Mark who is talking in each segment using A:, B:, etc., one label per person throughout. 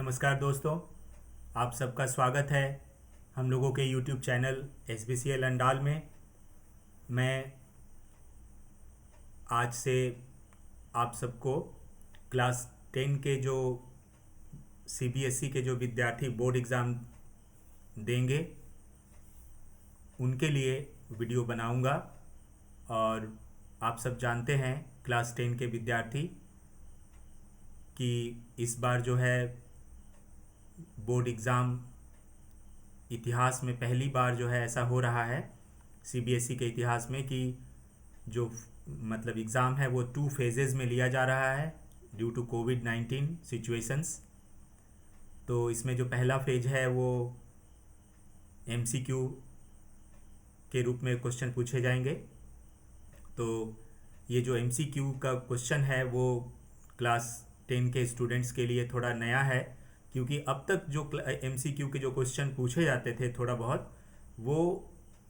A: नमस्कार दोस्तों, आप सबका स्वागत है हम लोगों के YouTube चैनल SBCL अंडाल में। मैं आज से आप सबको क्लास 10 के जो CBSE के जो विद्यार्थी बोर्ड एग्ज़ाम देंगे उनके लिए वीडियो बनाऊंगा। और आप सब जानते हैं क्लास 10 के विद्यार्थी कि इस बार जो है बोर्ड एग्ज़ाम इतिहास में पहली बार जो है ऐसा हो रहा है CBSE के इतिहास में कि जो मतलब एग्ज़ाम है वो 2 फेजेज़ में लिया जा रहा है ड्यू टू कोविड-19 सिचुएशंस। तो इसमें जो पहला फेज है वो MCQ के रूप में क्वेश्चन पूछे जाएंगे। तो ये जो MCQ का क्वेश्चन है वो क्लास 10 के स्टूडेंट्स के लिए थोड़ा नया है, क्योंकि अब तक जो MCQ के जो क्वेश्चन पूछे जाते थे थोड़ा बहुत वो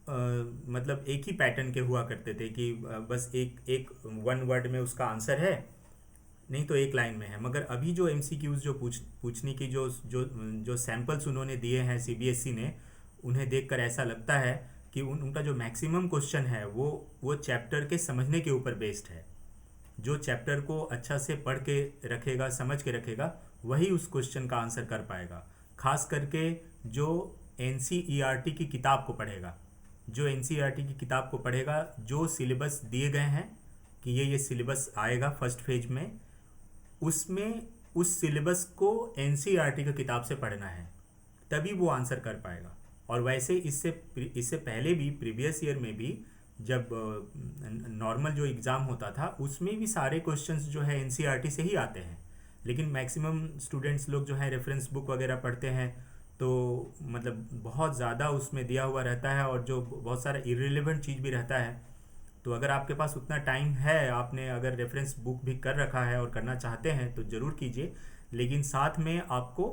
A: मतलब एक ही पैटर्न के हुआ करते थे कि बस एक एक वन वर्ड में उसका आंसर है, नहीं तो एक लाइन में है। मगर अभी जो MCQs जो पूछने की जो जो जो सैम्पल्स उन्होंने दिए हैं CBSE ने, उन्हें देखकर ऐसा लगता है कि उनका जो मैक्सिमम क्वेश्चन है वो चैप्टर के समझने के ऊपर बेस्ड है। जो चैप्टर को अच्छा से पढ़ के रखेगा, समझ के रखेगा, वही उस क्वेश्चन का आंसर कर पाएगा। खास करके जो NCERT की किताब को पढ़ेगा, जो NCERT की किताब को पढ़ेगा, जो सिलेबस दिए गए हैं कि ये सिलेबस आएगा फर्स्ट फेज में, उसमें उस सिलेबस को NCERT की किताब से पढ़ना है, तभी वो आंसर कर पाएगा। और वैसे इससे पहले भी प्रीवियस ईयर में भी जब नॉर्मल जो एग्ज़ाम होता था उसमें भी सारे क्वेश्चंस जो है NCERT से ही आते हैं, लेकिन मैक्सिमम स्टूडेंट्स लोग जो है रेफरेंस बुक वगैरह पढ़ते हैं, तो मतलब बहुत ज़्यादा उसमें दिया हुआ रहता है और जो बहुत सारा इर्रिलेवेंट चीज़ भी रहता है। तो अगर आपके पास उतना टाइम है, आपने अगर रेफरेंस बुक भी कर रखा है और करना चाहते हैं तो ज़रूर कीजिए, लेकिन साथ में आपको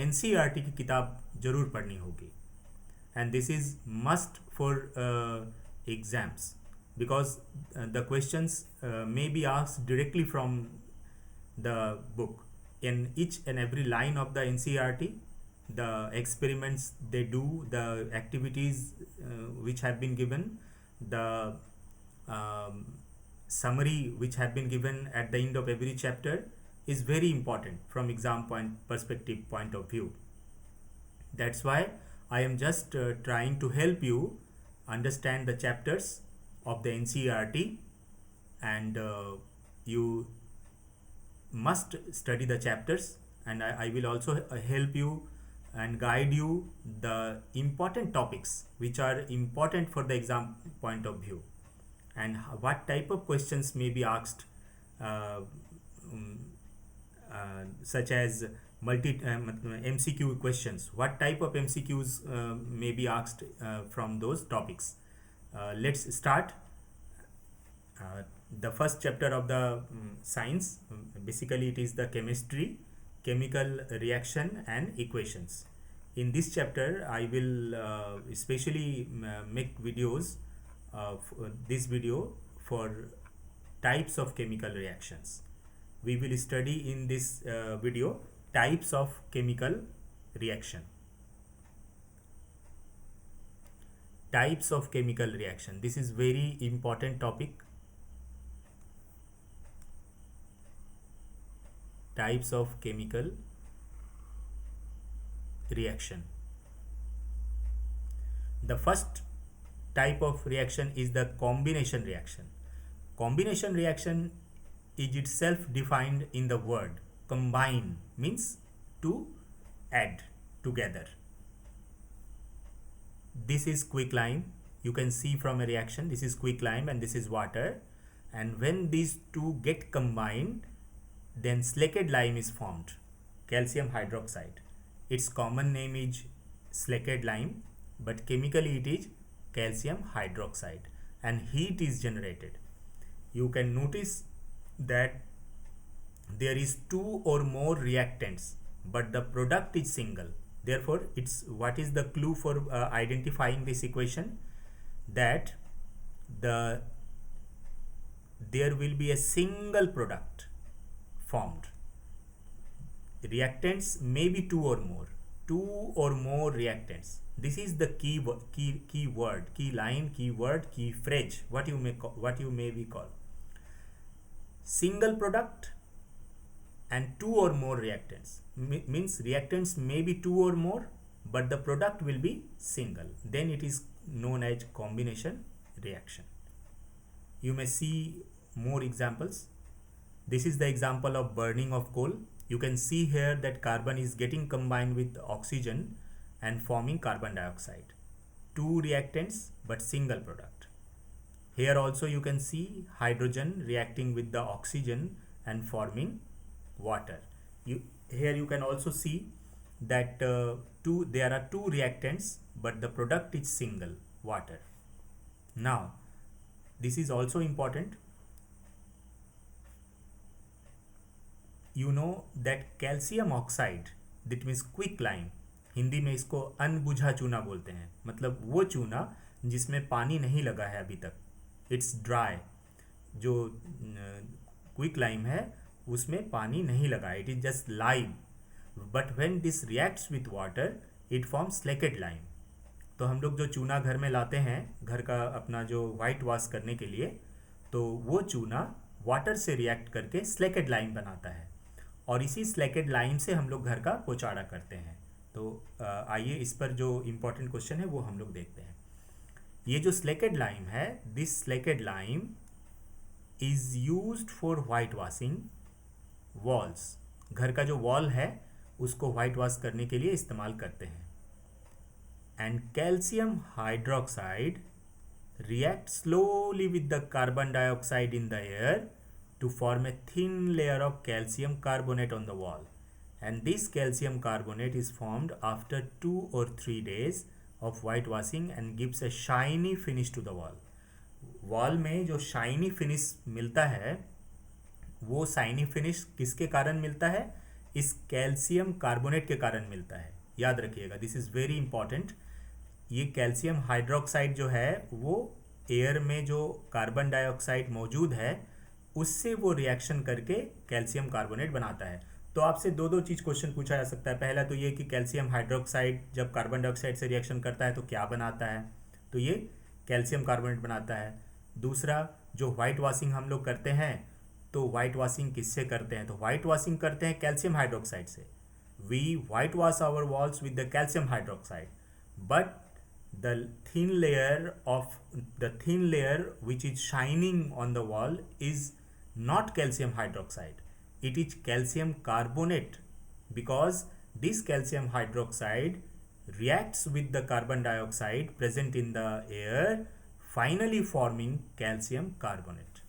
A: NCERT की किताब ज़रूर पढ़नी होगी। And this is must for exams, because the questions may be asked directly from the book. In each and every line of the NCERT, the experiments they do, the activities which have been given, the um, summary which have been given at the end of every chapter is very important from exam point of view. That's why I am just trying to help you understand the chapters of the NCERT, and you must study the chapters, and I will also help you and guide you the important topics which are important for the exam point of view, and what type of questions may be asked, uh, um, such as MCQ questions. What type of MCQs may be asked from those topics? Let's start. The first chapter of the science, basically it is the chemistry, chemical reaction and equations. In this chapter I will especially make videos of this video for types of chemical reactions. We will study in this video types of chemical reaction. Types of chemical reaction, this is very important topic. Types of chemical reaction. The first type of reaction is the combination reaction. Combination reaction is itself defined in the word combine, means to add together. This is quicklime. You can see from a reaction, this is quicklime and this is water, and when these two get combined, then slaked lime is formed, calcium hydroxide. Its common name is slaked lime, but chemically it is calcium hydroxide, and heat is generated. You can notice that there is two or more reactants, but the product is single. Therefore, it's what is the clue for identifying this equation? That there will be a single product formed. reactants may be two or more reactants. This is the key word, key line, keyword, key phrase, what you may be called. Single product and two or more reactants means reactants may be two or more, but the product will be single. Then it is known as combination reaction. You may see more examples. This is the example of burning of coal. You can see here that carbon is getting combined with oxygen and forming carbon dioxide. Two reactants but single product. Here also you can see hydrogen reacting with the oxygen and forming water. Here you can also see that there are two reactants but the product is single, water. Now this is also important. You know that calcium oxide, that means quick lime, Hindi में इसको अनबुझा चूना बोलते हैं, मतलब वो चूना जिसमें पानी नहीं लगा है अभी तक, इट्स ड्राई. जो क्विक लाइम है उसमें पानी नहीं लगा, it is just lime. But when this reacts with water it forms slaked lime. तो हम लोग जो चूना घर में लाते हैं घर का अपना जो वाइट वॉश करने के लिए, तो वो चूना वाटर से रिएक्ट करके स्लेकेट लाइम बनाता है और इसी स्लेकेट लाइम से हम लोग घर का पोचाड़ा करते हैं. तो आइए इस पर जो इम्पोर्टेंट क्वेश्चन है वो हम लोग देखते हैं. ये जो स्लेकेट लाइम है, this slaked lime is used for white washing walls. घर का जो वॉल है उसको वाइट वॉश करने के लिए इस्तेमाल करते हैं. And calcium hydroxide react slowly with the carbon dioxide in the air to form a thin layer of calcium carbonate on the wall, and this calcium carbonate is formed after 2 or 3 days of whitewashing and gives a shiny finish to the wall. Wall में जो shiny finish मिलता है वो shiny finish किसके कारण मिलता है? इस कैल्शियम कार्बोनेट के कारण मिलता है. याद रखिएगा, दिस इज़ वेरी इंपॉर्टेंट. ये कैल्शियम हाइड्रोक्साइड जो है वो एयर में जो कार्बन डाइऑक्साइड मौजूद है उससे वो रिएक्शन करके कैल्शियम कार्बोनेट बनाता है. तो आपसे दो चीज़ क्वेश्चन पूछा जा सकता है. पहला तो ये कि कैल्शियम हाइड्रोक्साइड जब कार्बन डाइऑक्साइड से रिएक्शन करता है तो क्या बनाता है? तो ये कैल्शियम कार्बोनेट बनाता है. दूसरा, जो वाइट वॉशिंग हम लोग करते हैं तो वाइट वॉशिंग किससे करते हैं? तो वाइट वॉशिंग करते हैं कैल्शियम हाइड्रोक्साइड से. We white wash our walls with the calcium hydroxide, but the thin layer which is shining on the wall is not calcium hydroxide, it is calcium carbonate, because this calcium hydroxide reacts with the carbon dioxide present in the air, finally forming calcium carbonate.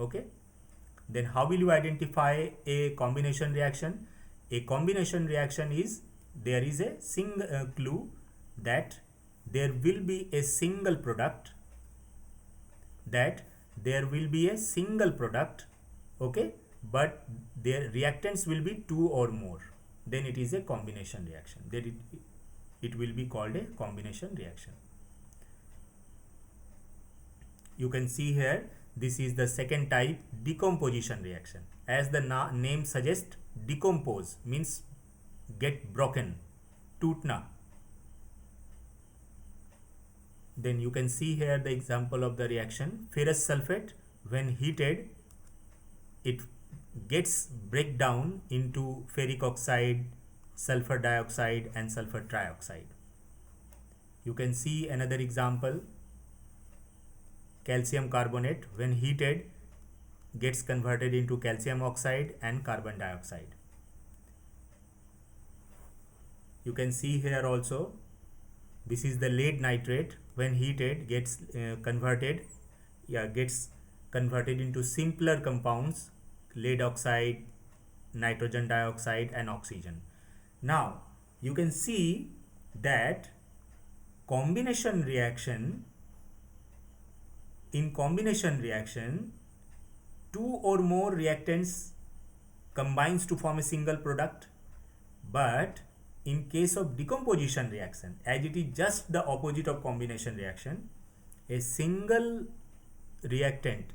A: Okay, then how will you identify a combination reaction? A combination reaction is, there is a single clue that there will be a single product, okay, but their reactants will be two or more, then it is a combination reaction. Then it will be called a combination reaction. You can see here, this is the second type, decomposition reaction. As the name suggests, decompose means get broken, टूटना. Then you can see here the example of the reaction. Ferrous sulfate, when heated, it gets break down into ferric oxide, sulfur dioxide and sulfur trioxide. You can see another example. Calcium carbonate, when heated, gets converted into calcium oxide and carbon dioxide. You can see here also, this is the lead nitrate, when heated gets converted into simpler compounds, lead oxide, nitrogen dioxide and oxygen. Now you can see that in combination reaction, two or more reactants combines to form a single product, but in case of decomposition reaction, as it is just the opposite of combination reaction, a single reactant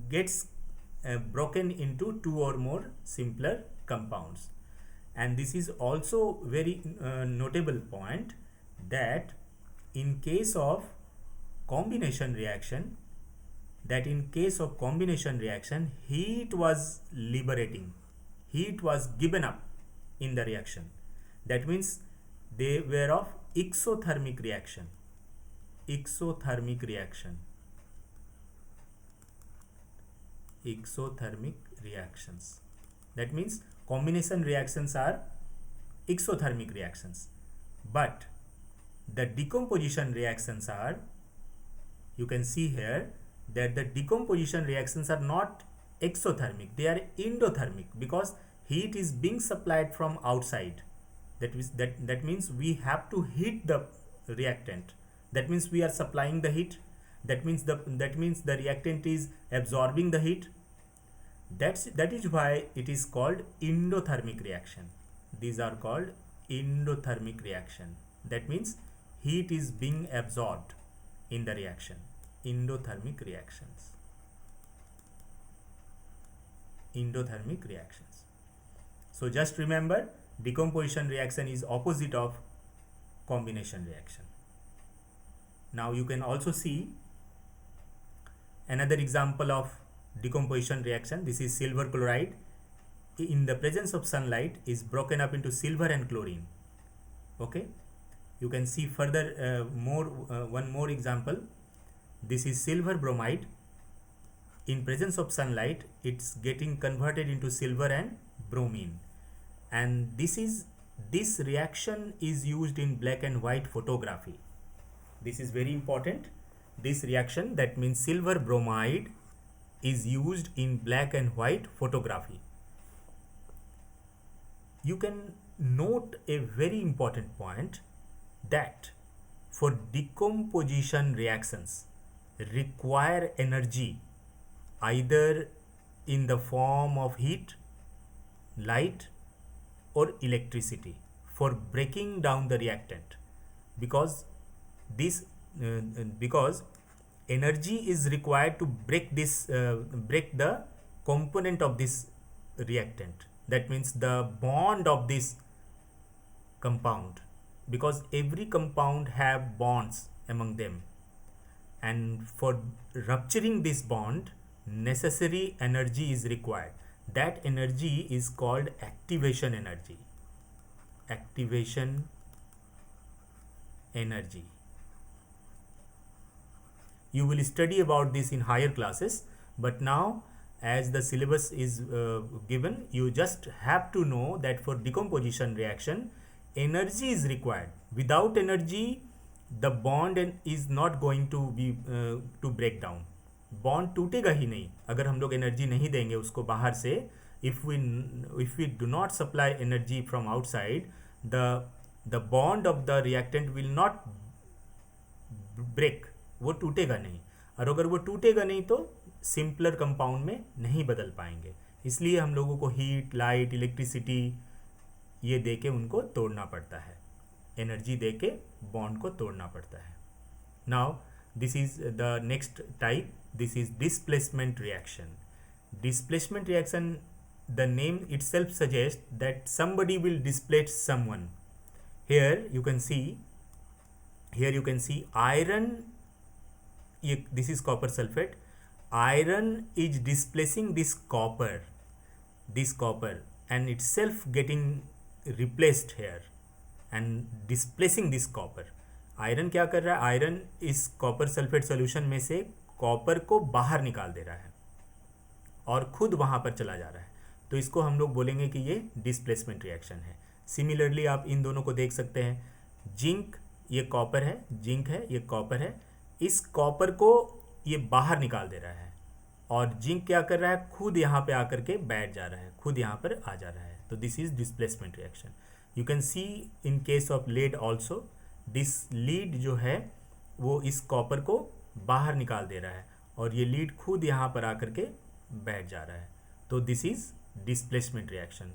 A: gets broken into two or more simpler compounds. And this is also very notable point, that in case of combination reaction, heat was liberating, heat was given up in the reaction. That means they were of exothermic reaction. Exothermic reactions. That means combination reactions are exothermic reactions, but the decomposition reactions are, you can see here that the decomposition reactions are not exothermic, they are endothermic, because heat is being supplied from outside. That means we have to heat the reactant. That means we are supplying the heat. That means the reactant is absorbing the heat. That is why it is called endothermic reaction. These are called endothermic reaction. That means heat is being absorbed in the reaction. Endothermic reactions. So just remember, decomposition reaction is opposite of combination reaction. Now you can also see another example of decomposition reaction. This is silver chloride. In the presence of sunlight is broken up into silver and chlorine. Okay, you can see further one more example. This is silver bromide. In presence of sunlight, it's getting converted into silver and bromine. And this reaction is used in black and white photography. This is very important. This reaction, that means silver bromide, is used in black and white photography. You can note a very important point, that for decomposition reactions require energy either in the form of heat, light, or electricity for breaking down the reactant, because energy is required to break the component of this reactant. That means the bond of this compound, because every compound have bonds among them, and for rupturing this bond necessary energy is required. That energy is called activation energy. You will study about this in higher classes, but now as the syllabus is given, you just have to know that for decomposition reaction energy is required. Without energy the bond is not going to be to break down. Bond टूटेगा ही नहीं अगर हम लोग energy नहीं देंगे उसको बाहर से. If we do not supply energy from outside, the bond of the reactant will not break, वो टूटेगा नहीं. और अगर वो टूटेगा नहीं तो सिंपलर कंपाउंड में नहीं बदल पाएंगे. इसलिए हम लोगों को हीट, लाइट, इलेक्ट्रिसिटी ये दे के उनको तोड़ना पड़ता है, एनर्जी दे के बॉन्ड को तोड़ना पड़ता है. Now this is the next type. This is displacement reaction. Displacement reaction, the name itself suggests that somebody will displace someone. Here you can see iron, this is copper sulfate. Iron is displacing this copper and itself getting replaced here and displacing this copper. Iron क्या कर रहा है? Iron इस copper sulphate solution में से copper को बाहर निकाल दे रहा है और खुद वहाँ पर चला जा रहा है. तो इसको हम लोग बोलेंगे कि ये डिस्प्लेसमेंट रिएक्शन है. सिमिलरली आप इन दोनों को देख सकते हैं. जिंक, ये कॉपर है, जिंक है, ये कॉपर है. इस कॉपर को ये बाहर निकाल दे रहा है और जिंक क्या कर रहा है? खुद यहाँ पे आकर के बैठ जा रहा है, खुद यहाँ पर आ जा रहा है. तो this is displacement reaction. You can see in case of lead also, this lead जो है वो इस कॉपर को बाहर निकाल दे रहा है और ये लीड खुद यहाँ पर आकर के बैठ जा रहा है. तो this is displacement reaction.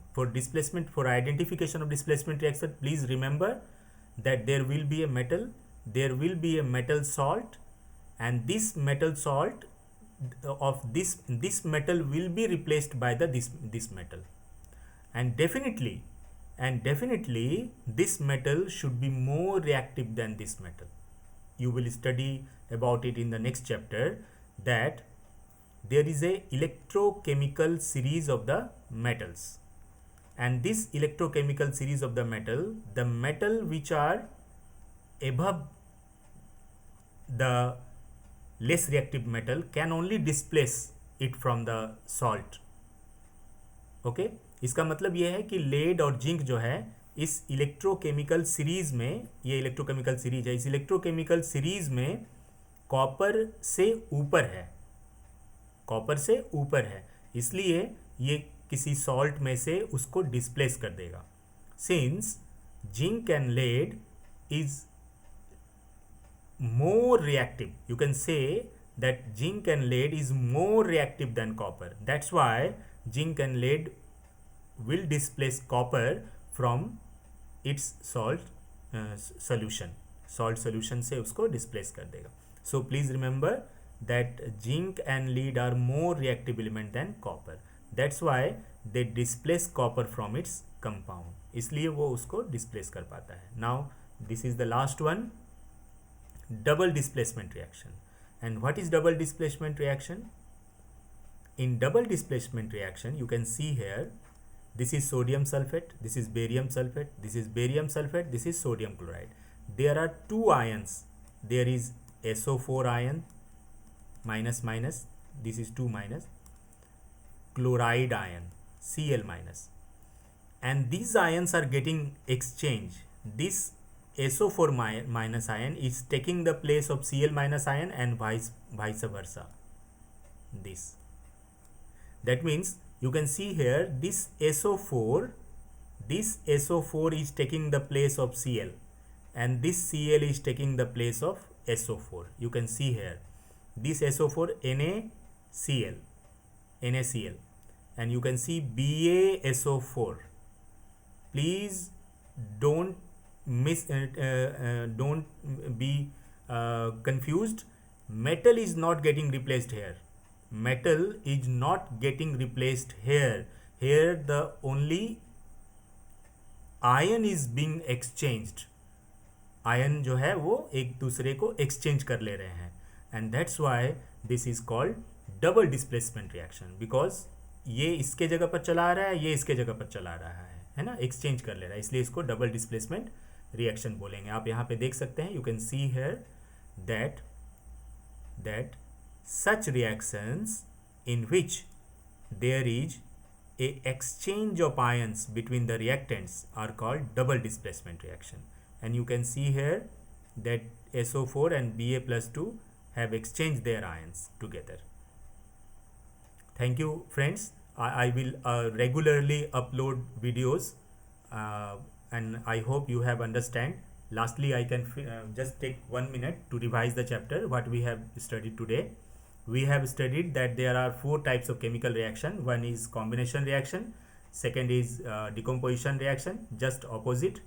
A: For identification of displacement reaction, please remember that there will be a metal salt and this metal salt of this metal will be replaced by this metal, And definitely this metal should be more reactive than this metal. You will study about it in the next chapter, that there is a electrochemical series of the metals, and this electrochemical series of the metal which are above the less reactive metal can only displace it from the salt. Okay इसका मतलब यह है कि lead और zinc जो है इस electrochemical series में, ये इलेक्ट्रोकेमिकल सीरीज है, इस इलेक्ट्रोकेमिकल सीरीज में कॉपर से ऊपर है, कॉपर से ऊपर है, इसलिए ये किसी सॉल्ट में से उसको डिस्प्लेस कर देगा. Since zinc and lead is more reactive, you can say that zinc and lead is more reactive than copper. That's why zinc and lead will displace copper from its salt solution. Salt solution से उसको displace कर देगा. So please remember that zinc and lead are more reactive element than copper. That's why they displace copper from its compound. इसलिए वो उसको displace कर पाता है. Now this is the last one, double displacement reaction. And what is double displacement reaction? In double displacement reaction, you can see here, this is sodium sulfate, this is barium sulfate, this is barium sulfate, this is sodium chloride. There are two ions. There is SO4 ion, minus minus, this is 2 minus, chloride ion, Cl minus. And these ions are getting exchanged. This SO4 minus ion is taking the place of Cl minus ion and vice versa. That means you can see here this SO4 is taking the place of Cl, and this Cl is taking the place of SO4. You can see here this SO4 NaCl, and you can see BaSO4. Please don't be confused. Metal is not getting replaced here. Metal is not getting replaced here. Here the only ion is being exchanged. Ion जो है वो एक दूसरे को exchange कर ले रहे हैं, and that's why this is called double displacement reaction. Because ये इसके जगह पर चला रहा है, ये इसके जगह पर चला रहा है ना, एक्सचेंज कर ले रहा है, इसलिए इसको डबल डिस्प्लेसमेंट रिएक्शन बोलेंगे. आप यहाँ पे देख सकते हैं, you can see here that such reactions in which there is a exchange of ions between the reactants are called double displacement reaction. And you can see here that SO4 and Ba plus 2 have exchanged their ions together. Thank you friends. I will regularly upload videos and I hope you have understand. Lastly, I can just take 1 minute to revise the chapter what we have studied today. We have studied that there are 4 types of chemical reaction. One is combination reaction, second is decomposition reaction, just opposite,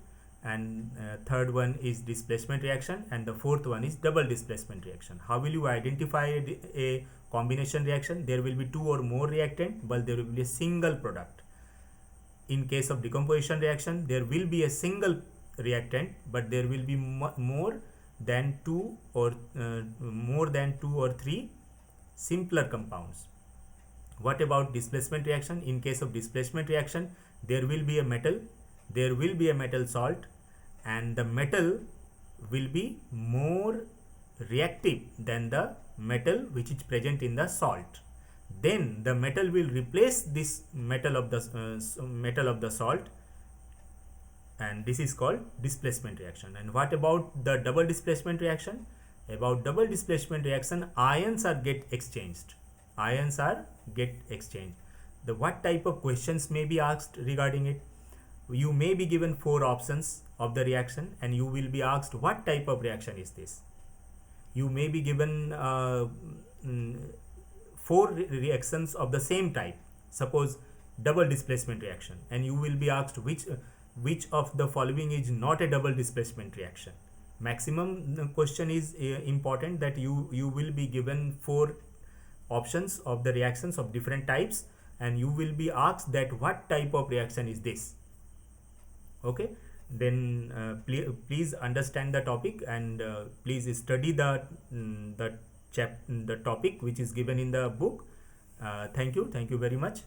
A: and third one is displacement reaction, and the fourth one is double displacement reaction. How will you identify a combination reaction? There will be 2 or more reactant, but there will be a single product. In case of decomposition reaction, there will be a single reactant, but there will be more than 2 or 3 simpler compounds. What about displacement reaction? In case of displacement reaction, there will be a metal salt, and the metal will be more reactive than the metal which is present in the salt. Then the metal will replace this metal of the salt, and this is called displacement reaction. And what about the double displacement reaction? About double displacement reaction, ions are get exchanged. What type of questions may be asked regarding it? You may be given 4 options of the reaction, and you will be asked what type of reaction is this. You may be given 4 reactions of the same type, suppose double displacement reaction, and you will be asked which of the following is not a double displacement reaction. Maximum question is important, that you will be given 4 options of the reactions of different types, and you will be asked that what type of reaction is this. Okay, then please understand the topic, and please study the topic which is given in the book. Thank you very much.